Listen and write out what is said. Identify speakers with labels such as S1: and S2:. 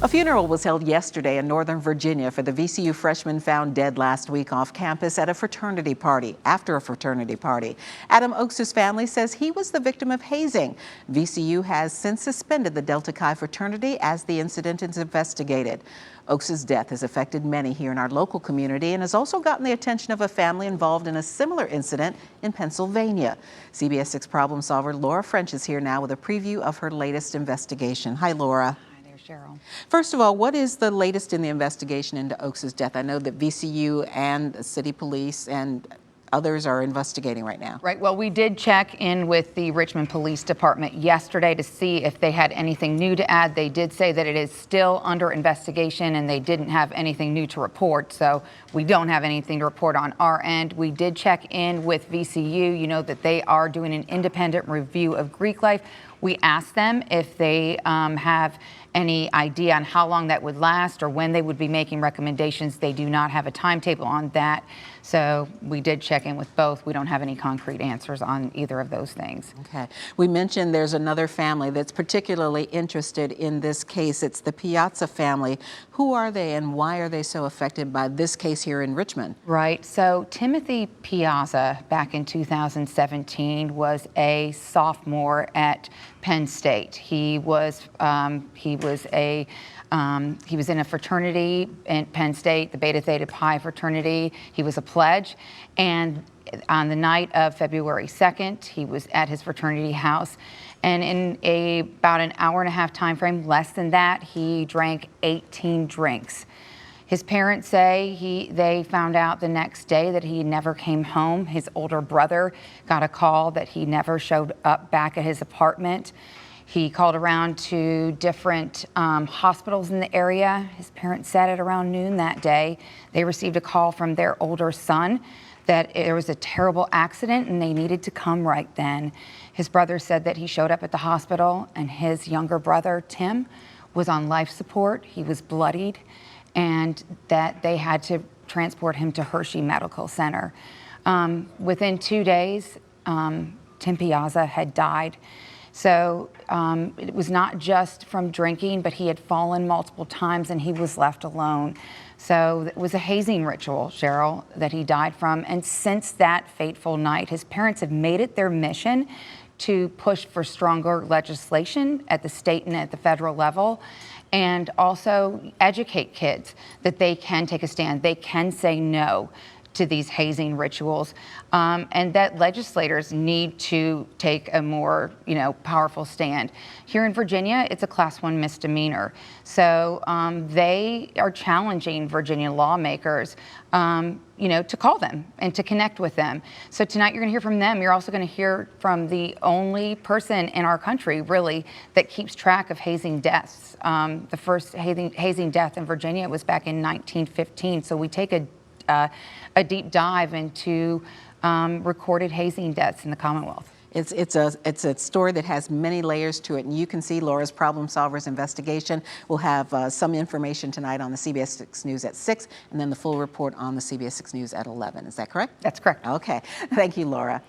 S1: A funeral was held yesterday in Northern Virginia for the VCU freshman found dead last week off campus at a fraternity party, after a fraternity party. Adam Oaks' family says he was the victim of hazing. VCU has since suspended the Delta Chi fraternity as the incident is investigated. Oaks' death has affected many here in our local community and has also gotten the attention of a family involved in a similar incident in Pennsylvania. CBS 6 problem solver Laura French is here now with a preview of her latest investigation. Hi, Laura.
S2: Cheryl.
S1: First of all, what is the latest in the investigation into Oaks' death? I know that VCU and the city police and others are investigating right now.
S2: Right. Well, we did check in with the Richmond Police Department yesterday to see if they had anything new to add. They did say that it is still under investigation and they didn't have anything new to report. So we don't have anything to report on our end. We did check in with VCU. You know that they are doing an independent review of Greek life. We asked them if they have any idea on how long that would last or when they would be making recommendations. They do not have a timetable on that. So we did check in with both. We don't have any concrete answers on either of those things.
S1: Okay. We mentioned there's another family that's particularly interested in this case. It's the Piazza family. Who are they and why are they so affected by this case here in Richmond?
S2: Right. So Timothy Piazza back in 2017 was a sophomore at Penn State. He was in a fraternity in Penn State, the Beta Theta Pi fraternity. He was a pledge, and on the night of February 2nd, he was at his fraternity house, and in about an hour and a half time frame, less than that, he drank 18 drinks. His parents say they found out the next day that he never came home. His older brother got a call that he never showed up back at his apartment. He called around to different hospitals in the area. His parents said at around noon that day, they received a call from their older son that there was a terrible accident and they needed to come right then. His brother said that he showed up at the hospital and his younger brother, Tim, was on life support. He was bloodied, and that they had to transport him to Hershey Medical Center. Within 2 days, Tim Piazza had died. So it was not just from drinking, but he had fallen multiple times and he was left alone. So it was a hazing ritual, Cheryl, that he died from. And since that fateful night, his parents have made it their mission to push for stronger legislation at the state and at the federal level, and also educate kids that they can take a stand. They can say no to these hazing rituals, and that legislators need to take a more, powerful stand. Here in Virginia, it's a Class 1 misdemeanor. So they are challenging Virginia lawmakers, to call them and to connect with them. So tonight you're going to hear from them. You're also going to hear from the only person in our country, really, that keeps track of hazing deaths. The first hazing death in Virginia was back in 1915. So we take a deep dive into recorded hazing deaths in the Commonwealth.
S1: It's a story that has many layers to it, and you can see Laura's Problem Solvers investigation. We'll have some information tonight on the CBS 6 News at 6, and then the full report on the CBS 6 News at 11. Is that correct?
S2: That's correct.
S1: Okay. Thank you, Laura.